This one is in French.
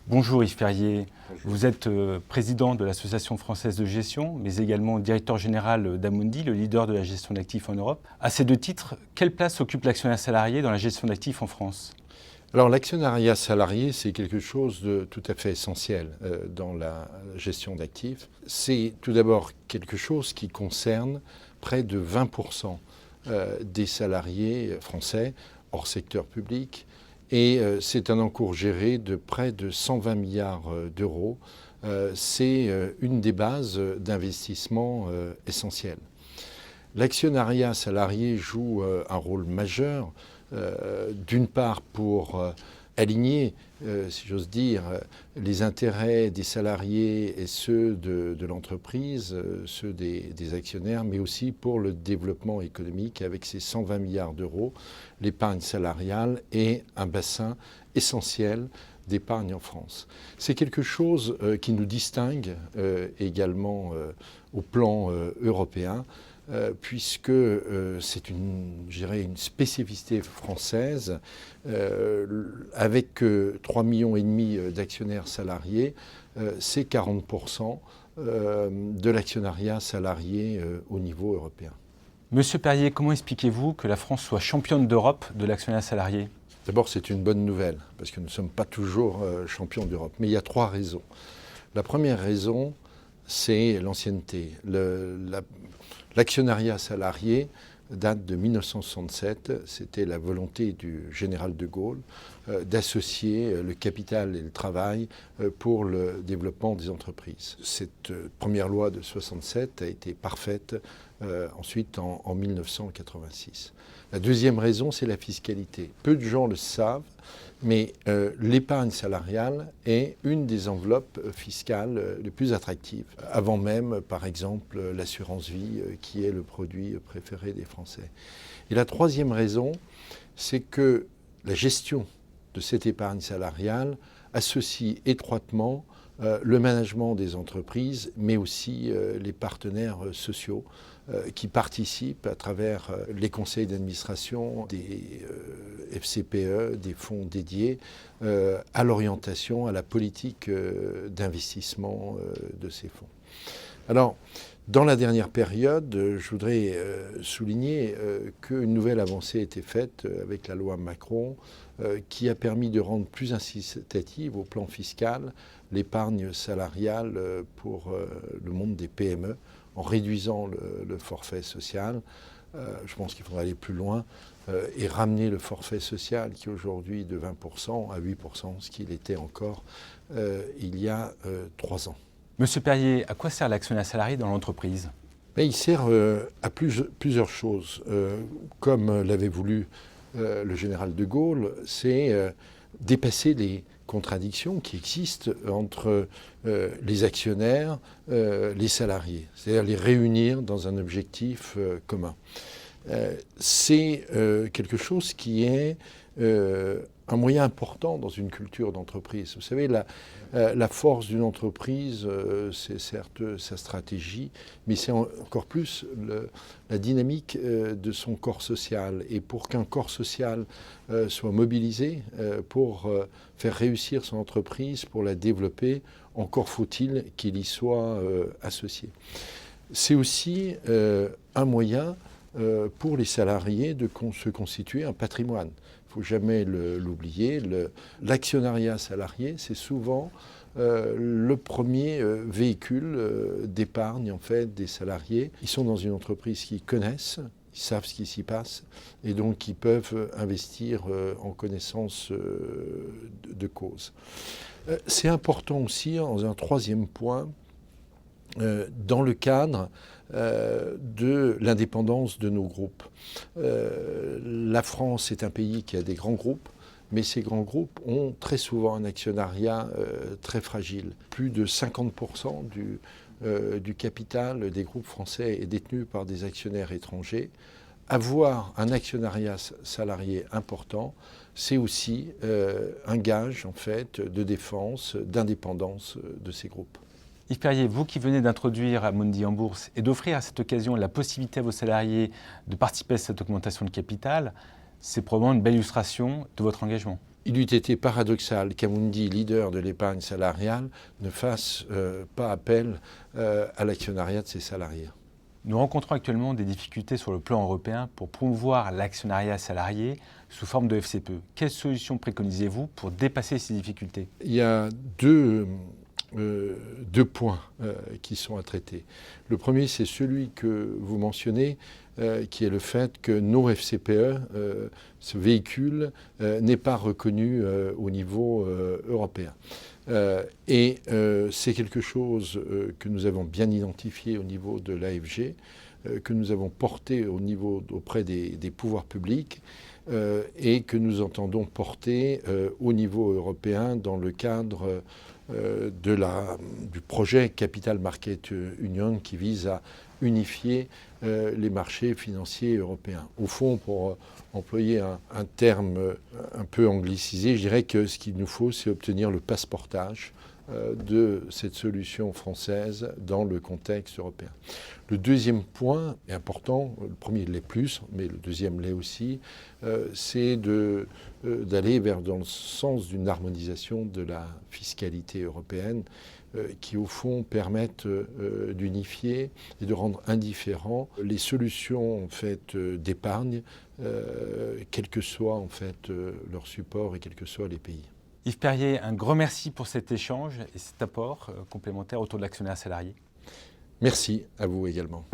Bonjour Yves Perrier, Bonjour. vous êtes président de l'Association française de gestion, mais également directeur général d'Amundi, le leader de la gestion d'actifs en Europe. À ces deux titres, quelle place occupe l'actionnaire salarié dans la gestion d'actifs en France ? Alors l'actionnariat salarié, c'est quelque chose de tout à fait essentiel dans la gestion d'actifs. C'est tout d'abord quelque chose qui concerne près de 20% des salariés français hors secteur public. Et c'est un encours géré de près de 120 milliards d'euros. C'est une des bases d'investissement essentiel. L'actionnariat salarié joue un rôle majeur, d'une part pour aligner, si j'ose dire, les intérêts des salariés et ceux de l'entreprise, ceux des actionnaires, mais aussi pour le développement économique avec ces 120 milliards d'euros. L'épargne salariale est un bassin essentiel d'épargne en France. C'est quelque chose qui nous distingue également au plan européen, puisque c'est une spécificité française, avec 3,5 millions d'actionnaires salariés, c'est 40% de l'actionnariat salarié au niveau européen. Monsieur Perrier, comment expliquez-vous que la France soit championne d'Europe de l'actionnariat salarié ? D'abord, c'est une bonne nouvelle, parce que nous ne sommes pas toujours champions d'Europe. Mais il y a 3 raisons. La première raison, c'est l'ancienneté. L'actionnariat salarié date de 1967. C'était la volonté du général de Gaulle d'associer le capital et le travail pour le développement des entreprises. Cette première loi de 1967 a été parfaite ensuite en 1986. La deuxième raison, c'est la fiscalité. Peu de gens le savent, mais l'épargne salariale est une des enveloppes fiscales les plus attractives. Avant même, par exemple, l'assurance vie, qui est le produit préféré des Français. Et la troisième raison, c'est que la gestion de cette épargne salariale associe étroitement le management des entreprises, mais aussi les partenaires sociaux qui participent à travers les conseils d'administration des FCPE, des fonds dédiés, à l'orientation, à la politique d'investissement de ces fonds. Alors, dans la dernière période, je voudrais souligner qu'une nouvelle avancée a été faite avec la loi Macron, qui a permis de rendre plus incitative au plan fiscal l'épargne salariale pour le monde des PME, en réduisant le forfait social. Je pense qu'il faudra aller plus loin et ramener le forfait social qui est aujourd'hui de 20% à 8%, ce qu'il était encore il y a 3 ans. Monsieur Perrier, à quoi sert l'actionnariat salarié dans l'entreprise ? Il sert à plusieurs choses. Comme l'avait voulu le général de Gaulle, c'est dépasser les contradictions qui existent entre les actionnaires, les salariés, c'est-à-dire les réunir dans un objectif commun. C'est quelque chose qui est un moyen important dans une culture d'entreprise. Vous savez, la force d'une entreprise, c'est certes sa stratégie, mais c'est encore plus la dynamique de son corps social. Et pour qu'un corps social soit mobilisé pour faire réussir son entreprise, pour la développer, encore faut-il qu'il y soit associé. C'est aussi un moyen pour les salariés de se constituer un patrimoine. Il ne faut jamais l'oublier. L'actionnariat salarié, c'est souvent le premier véhicule d'épargne en fait, des salariés. Ils sont dans une entreprise qu'ils connaissent, ils savent ce qui s'y passe et donc ils peuvent investir en connaissance de cause. C'est important aussi, dans un troisième point, dans le cadre de l'indépendance de nos groupes. La France est un pays qui a des grands groupes, mais ces grands groupes ont très souvent un actionnariat très fragile. Plus de 50% du capital des groupes français est détenu par des actionnaires étrangers. Avoir un actionnariat salarié important, c'est aussi un gage en fait, de défense, d'indépendance de ces groupes. Yves Perrier, vous qui venez d'introduire Amundi en bourse et d'offrir à cette occasion la possibilité à vos salariés de participer à cette augmentation de capital, C'est probablement une belle illustration de votre engagement. Il eût été paradoxal qu'Amundi, leader de l'épargne salariale, ne fasse pas appel à l'actionnariat de ses salariés. Nous rencontrons actuellement des difficultés sur le plan européen pour promouvoir l'actionnariat salarié sous forme de FCPE. Quelles solutions préconisez-vous pour dépasser ces difficultés? Il y a deux points qui sont à traiter. Le premier, c'est celui que vous mentionnez, qui est le fait que nos FCPE, ce véhicule, n'est pas reconnu au niveau européen. C'est quelque chose que nous avons bien identifié au niveau de l'AFG, que nous avons porté auprès des pouvoirs publics et que nous entendons porter au niveau européen dans le cadre du projet Capital Market Union qui vise à unifier les marchés financiers européens. Au fond, pour employer un terme un peu anglicisé, je dirais que ce qu'il nous faut, c'est obtenir le passeportage de cette solution française dans le contexte européen. Le deuxième point est important, le premier l'est plus, mais le deuxième l'est aussi, c'est d'aller dans le sens d'une harmonisation de la fiscalité européenne qui au fond permettent d'unifier et de rendre indifférents les solutions en fait, d'épargne, quel que soit en fait, leur support et quels que soient les pays. Yves Perrier, un grand merci pour cet échange et cet apport complémentaire autour de l'actionnaire salarié. Merci à vous également.